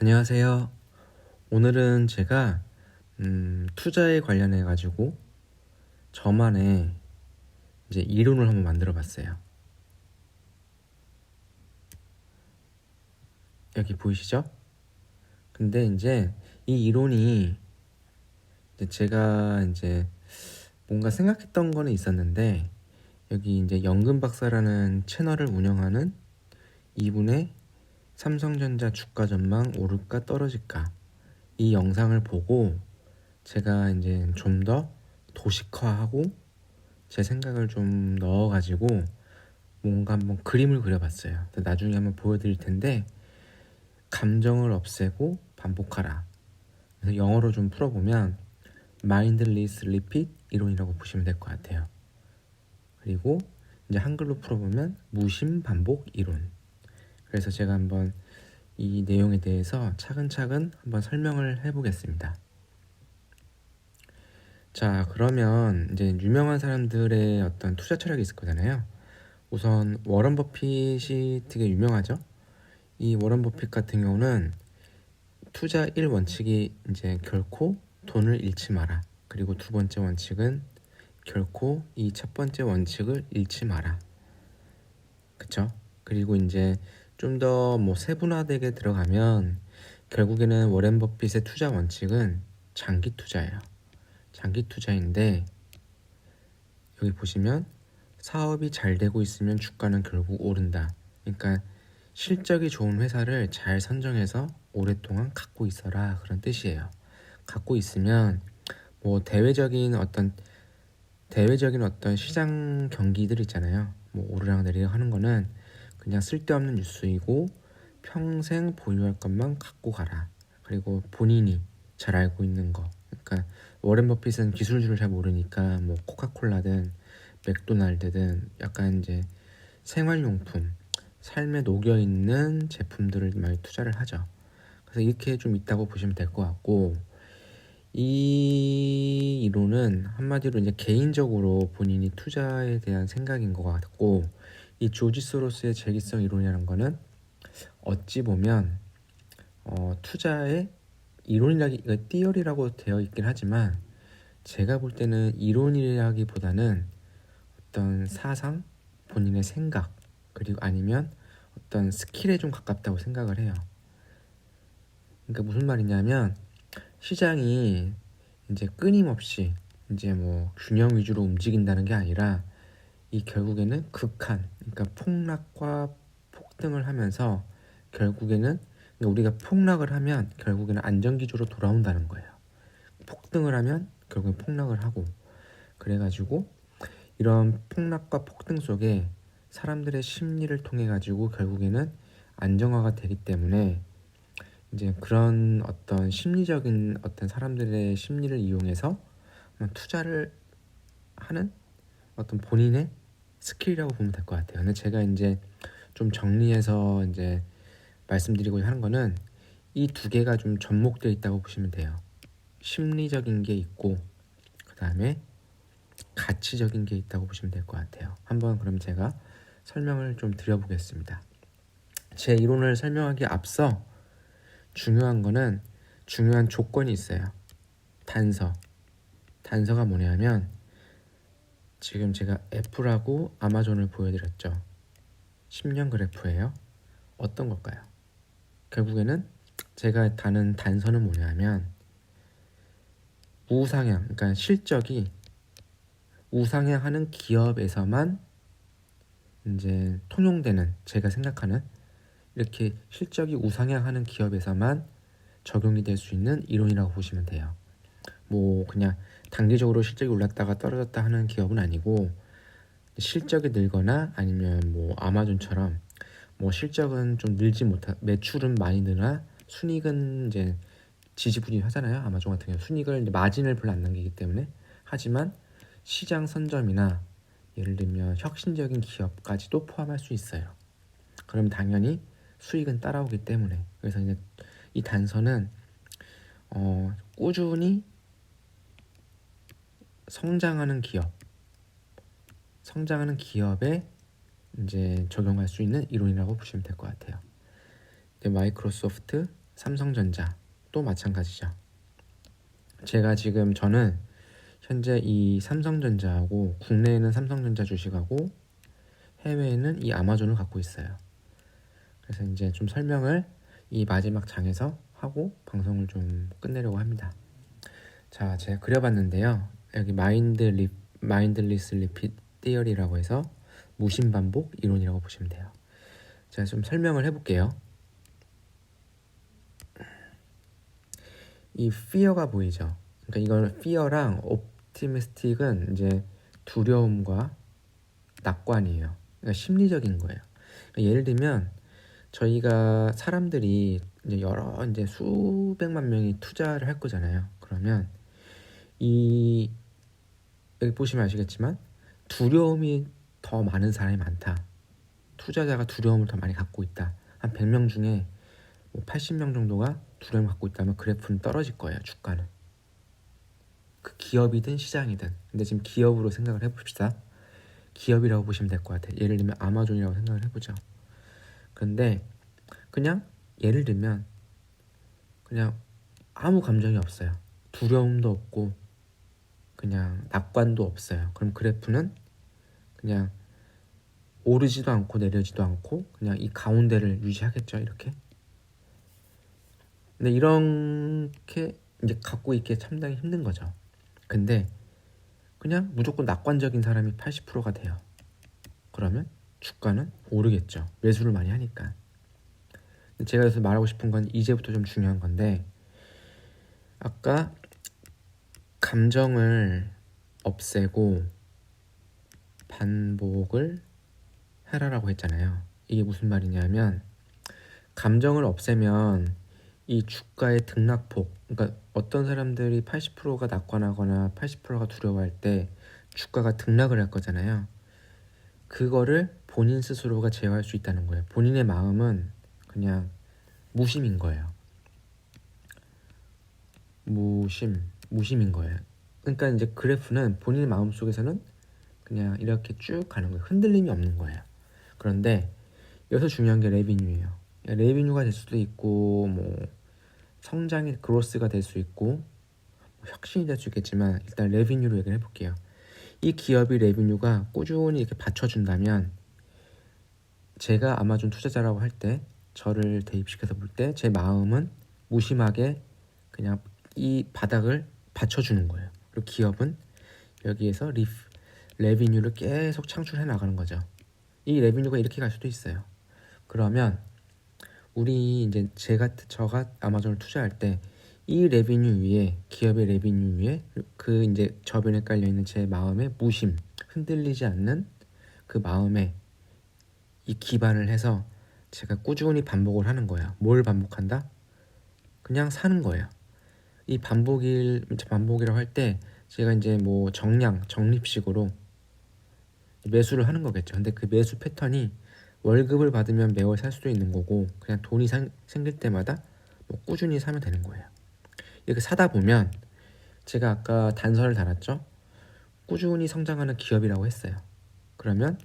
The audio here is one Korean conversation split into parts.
안녕하세요. 오늘은 제가 투자에 관련해 가지고 저만의 이제 이론을 한번 만들어 봤어요. 여기 보이시죠? 근데 이제 이 이론이 이제 제가 이제 뭔가 생각했던 거는 있었는데, 여기 이제 연금 박사라는 채널을 운영하는 이분의 삼성전자 주가 전망 오를까 떨어질까, 이 영상을 보고 제가 이제 좀 더 도식화하고 제 생각을 좀 넣어가지고 뭔가 한번 그림을 그려봤어요. 나중에 한번 보여드릴 텐데, 감정을 없애고 반복하라. 그래서 영어로 좀 풀어보면 mindless repeat 이론이라고 보시면 될 것 같아요. 그리고 이제 한글로 풀어보면 무심 반복 이론. 그래서 제가 한번 이 내용에 대해서 차근차근 한번 설명을 해보겠습니다. 자, 그러면 이제 유명한 사람들의 어떤 투자 철학이 있을 거잖아요. 우선 워런 버핏이 되게 유명하죠. 이 워런 버핏 같은 경우는 투자 1원칙이 이제 결코 돈을 잃지 마라. 그리고 두 번째 원칙은 결코 이 첫 번째 원칙을 잃지 마라. 그쵸? 그리고 이제 좀 더 뭐 세분화되게 들어가면 결국에는 워렌 버핏의 투자 원칙은 장기 투자예요. 장기 투자인데, 여기 보시면 사업이 잘 되고 있으면 주가는 결국 오른다. 그러니까 실적이 좋은 회사를 잘 선정해서 오랫동안 갖고 있어라, 그런 뜻이에요. 갖고 있으면 뭐 대외적인 어떤 시장 경기들 있잖아요. 뭐 오르락 내리락 하는 거는 그냥 쓸데없는 뉴스이고, 평생 보유할 것만 갖고 가라. 그리고 본인이 잘 알고 있는 거. 그러니까 워렌 버핏은 기술주를 잘 모르니까 뭐 코카콜라든 맥도날드든 약간 이제 생활용품, 삶에 녹여 있는 제품들을 많이 투자를 하죠. 그래서 이렇게 좀 있다고 보시면 될 것 같고, 이 이론은 한마디로 이제 개인적으로 본인이 투자에 대한 생각인 것 같고, 이 조지 소로스의 재기성 이론이라는 거는 어찌 보면 투자의 이론이라기, 띠어리라고 되어 있긴 하지만, 제가 볼 때는 이론이라기보다는 어떤 사상, 본인의 생각, 그리고 아니면 어떤 스킬에 좀 가깝다고 생각을 해요. 그러니까 무슨 말이냐면, 시장이 이제 끊임없이 이제 뭐 균형 위주로 움직인다는 게 아니라, 이 결국에는 극한, 그러니까 폭락과 폭등을 하면서 결국에는, 그러니까 우리가 폭락을 하면 결국에는 안정기조로 돌아온다는 거예요. 폭등을 하면 결국엔 폭락을 하고, 그래가지고 이런 폭락과 폭등 속에 사람들의 심리를 통해 가지고 결국에는 안정화가 되기 때문에, 이제 그런 어떤 심리적인 어떤 사람들의 심리를 이용해서 투자를 하는 어떤 본인의 스킬이라고 보면 될 것 같아요. 근데 제가 이제 좀 정리해서 이제 말씀드리고자 하는 거는 이 두 개가 좀 접목되어 있다고 보시면 돼요. 심리적인 게 있고, 그 다음에 가치적인 게 있다고 보시면 될 것 같아요. 한번 그럼 제가 설명을 좀 드려보겠습니다. 제 이론을 설명하기 앞서 중요한 거는, 중요한 조건이 있어요. 단서가 뭐냐면, 지금 제가 애플하고 아마존을 보여드렸죠. 10년 그래프예요. 어떤 걸까요? 결국에는 제가 다는 단서는 뭐냐면, 우상향, 그러니까 실적이 우상향하는 기업에서만 이제 통용되는, 제가 생각하는 이렇게 실적이 우상향하는 기업에서만 적용이 될 수 있는 이론이라고 보시면 돼요. 뭐 그냥 단기적으로 실적이 올랐다가 떨어졌다 하는 기업은 아니고, 실적이 늘거나 아니면 뭐 아마존처럼 뭐 실적은 좀 늘지 못하, 매출은 많이 늘으나 순이익은 이제 지지부진하잖아요. 아마존 같은 경우 순이익을 이제 마진을 별로 안 남기기 때문에. 하지만 시장 선점이나 예를 들면 혁신적인 기업까지도 포함할 수 있어요. 그럼 당연히 수익은 따라오기 때문에. 그래서 이제 이 단서는 꾸준히 성장하는 기업에 이제 적용할 수 있는 이론이라고 보시면 될 것 같아요. 마이크로소프트, 삼성전자도 마찬가지죠. 저는 현재 이 삼성전자하고 국내에는 삼성전자 주식하고 해외에는 이 아마존을 갖고 있어요. 그래서 이제 좀 설명을 이 마지막 장에서 하고 방송을 좀 끝내려고 합니다. 자, 제가 그려봤는데요. 여기 마인드리스 리핏 티어리라고 해서 무심반복 이론이라고 보시면 돼요. 제가 좀 설명을 해볼게요. 이 fear가 보이죠? 그러니까 이건 fear랑 optimistic은 이제 두려움과 낙관이에요. 그러니까 심리적인 거예요. 그러니까 예를 들면 저희가 사람들이 이제 수백만 명이 투자를 할 거잖아요. 그러면 여기 보시면 아시겠지만 두려움이 더 많은 사람이 많다. 투자자가 두려움을 더 많이 갖고 있다. 한 100명 중에 80명 정도가 두려움을 갖고 있다면 그래프는 떨어질 거예요. 주가는. 그 기업이든 시장이든. 근데 지금 기업으로 생각을 해봅시다. 기업이라고 보시면 될 것 같아요. 예를 들면 아마존이라고 생각을 해보죠. 근데 그냥 예를 들면 그냥 아무 감정이 없어요. 두려움도 없고 그냥 낙관도 없어요. 그럼 그래프는 그냥 오르지도 않고 내려지도 않고 그냥 이 가운데를 유지하겠죠. 이렇게. 근데 이렇게 이제 갖고 있기 상당히 힘든 거죠. 근데 그냥 무조건 낙관적인 사람이 80%가 돼요. 그러면 주가는 오르겠죠. 매수를 많이 하니까. 제가 그래서 말하고 싶은 건 이제부터 좀 중요한 건데, 아까 감정을 없애고 반복을 해라라고 했잖아요. 이게 무슨 말이냐면 감정을 없애면 이 주가의 등락폭, 그러니까 어떤 사람들이 80%가 낙관하거나 80%가 두려워할 때 주가가 등락을 할 거잖아요. 그거를 본인 스스로가 제어할 수 있다는 거예요. 본인의 마음은 그냥 무심인 거예요. 무심인 거예요. 그러니까 이제 그래프는 본인의 마음 속에서는 그냥 이렇게 쭉 가는 거예요. 흔들림이 없는 거예요. 그런데 여기서 중요한 게 레비뉴예요. 레비뉴가 될 수도 있고 성장의 그로스가 될 수 있고 혁신이 될 수 있겠지만 일단 레비뉴로 얘기를 해볼게요. 이 기업이 레비뉴가 꾸준히 이렇게 받쳐준다면 제가 아마존 투자자라고 할 때 저를 대입시켜서 볼 때 제 마음은 무심하게 그냥 이 바닥을 받쳐주는 거예요. 그리고 기업은 여기에서 레비뉴를 계속 창출해 나가는 거죠. 이 레비뉴가 이렇게 갈 수도 있어요. 그러면 저가 아마존을 투자할 때 이 레비뉴 위에 기업의 레비뉴 위에 그 이제 저변에 깔려 있는 제 마음의 무심, 흔들리지 않는 그 마음에 이 기반을 해서 제가 꾸준히 반복을 하는 거예요. 뭘 반복한다? 그냥 사는 거예요. 이 반복이라고 할 때 제가 이제 적립식으로 매수를 하는 거겠죠. 근데 그 매수 패턴이 월급을 받으면 매월 살 수도 있는 거고 그냥 돈이 생길 때마다 꾸준히 사면 되는 거예요. 이렇게 사다 보면 제가 아까 단서를 달았죠. 꾸준히 성장하는 기업이라고 했어요. 그러면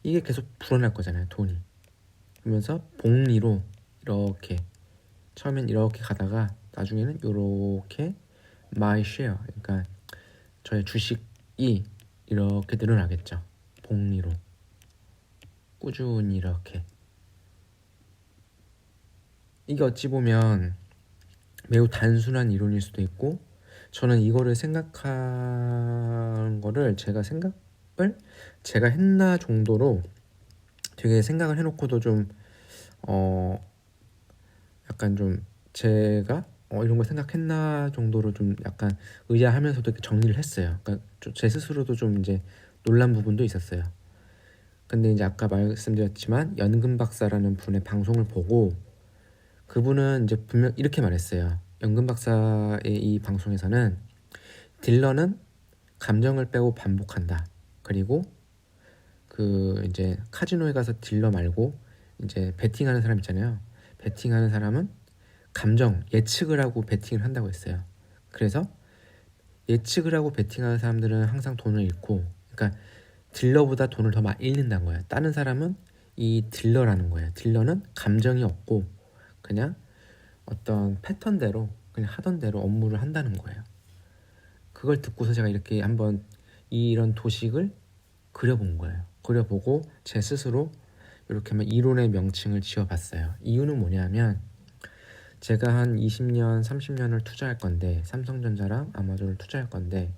이게 계속 불어날 거잖아요. 돈이. 그러면서 복리로 이렇게 처음엔 이렇게 가다가 나중에는 이렇게 my share, 그러니까 저의 주식이 이렇게 늘어나겠죠. 복리로 꾸준히 이렇게. 이게 어찌 보면 매우 단순한 이론일 수도 있고 저는 이거를 생각한 거를 제가 했나 정도로 되게 생각을 해놓고도 좀 약간 좀 제가 이런 걸 생각했나 정도로 좀 약간 의아하면서도 이렇게 정리를 했어요. 그러니까 제 스스로도 좀 이제 놀란 부분도 있었어요. 근데 이제 아까 말씀드렸지만 연금 박사라는 분의 방송을 보고 그분은 이제 분명 이렇게 말했어요. 연금 박사의 이 방송에서는 딜러는 감정을 빼고 반복한다. 그리고 그 이제 카지노에 가서 딜러 말고 이제 베팅하는 사람 있잖아요. 베팅하는 사람은 예측을 하고 베팅을 한다고 했어요. 그래서 예측을 하고 베팅하는 사람들은 항상 돈을 잃고, 그러니까 딜러보다 돈을 더 많이 잃는다는 거예요. 다른 사람은 이 딜러라는 거예요. 딜러는 감정이 없고 그냥 어떤 패턴대로 그냥 하던 대로 업무를 한다는 거예요. 그걸 듣고서 제가 이렇게 한번 이런 도식을 그려본 거예요. 그려보고 제 스스로 이렇게 한번 이론의 명칭을 지어봤어요. 이유는 뭐냐면 제가 한 20년, 30년을 투자할 건데 삼성전자랑 아마존을 투자할 건데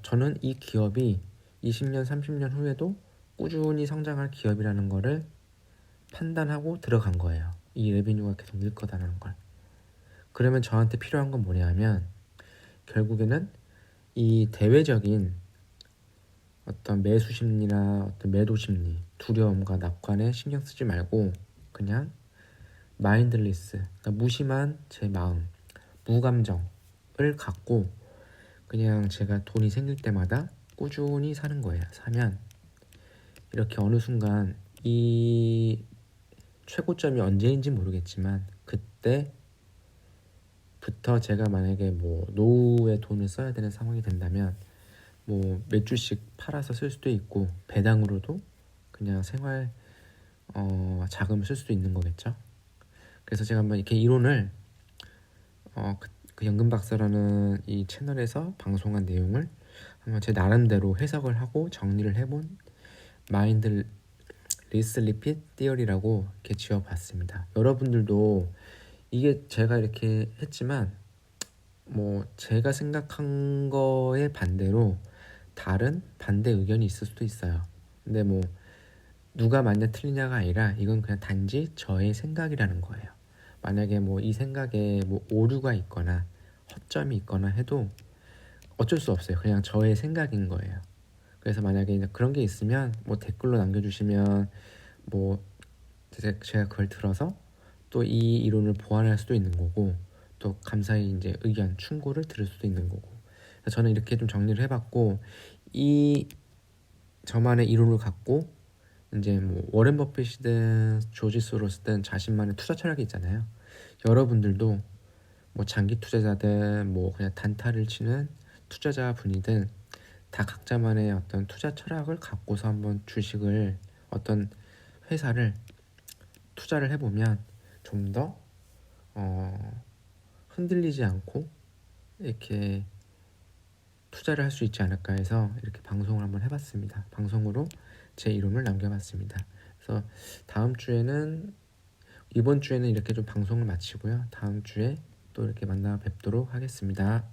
저는 이 기업이 20년, 30년 후에도 꾸준히 성장할 기업이라는 거를 판단하고 들어간 거예요. 이 레비뉴가 계속 늘 거다라는 걸. 그러면 저한테 필요한 건 뭐냐면 결국에는 이 대외적인 어떤 매수 심리나 어떤 매도 심리, 두려움과 낙관에 신경 쓰지 말고 그냥 마인드리스, 그러니까 무심한 제 마음, 무감정을 갖고 그냥 제가 돈이 생길 때마다 꾸준히 사는 거예요. 사면 이렇게 어느 순간 이 최고점이 언제인지 모르겠지만 그때부터 제가 만약에 뭐 노후에 돈을 써야 되는 상황이 된다면 뭐 몇 주씩 팔아서 쓸 수도 있고 배당으로도 그냥 생활 자금을 쓸 수도 있는 거겠죠. 그래서 제가 한번 이렇게 이론을 그 연금 박사라는 이 채널에서 방송한 내용을 한번 제 나름대로 해석을 하고 정리를 해본 마인드 리스 리핏 티어리라고 이렇게 지어봤습니다. 여러분들도 이게 제가 이렇게 했지만 뭐 제가 생각한 거에 반대로 다른 반대 의견이 있을 수도 있어요. 근데 뭐 누가 맞냐 틀리냐가 아니라 이건 그냥 단지 저의 생각이라는 거예요. 만약에 뭐 이 생각에 뭐 오류가 있거나 허점이 있거나 해도 어쩔 수 없어요. 그냥 저의 생각인 거예요. 그래서 만약에 그런 게 있으면 뭐 댓글로 남겨주시면 뭐 제가 그걸 들어서 또 이 이론을 보완할 수도 있는 거고 또 감사히 이제 의견 충고를 들을 수도 있는 거고. 그래서 저는 이렇게 좀 정리를 해봤고 이 저만의 이론을 갖고 이제 뭐 워렌 버핏이든 조지 소로스든 자신만의 투자 철학이 있잖아요. 여러분들도 뭐 장기 투자자든 뭐 그냥 단타를 치는 투자자분이든 다 각자만의 어떤 투자 철학을 갖고서 한번 주식을 어떤 회사를 투자를 해보면 좀 더 흔들리지 않고 이렇게 투자를 할 수 있지 않을까 해서 이렇게 방송을 한번 해봤습니다. 방송으로 제 이론을 남겨봤습니다. 그래서 이번 주에는 이렇게 좀 방송을 마치고요. 다음 주에 또 이렇게 만나 뵙도록 하겠습니다.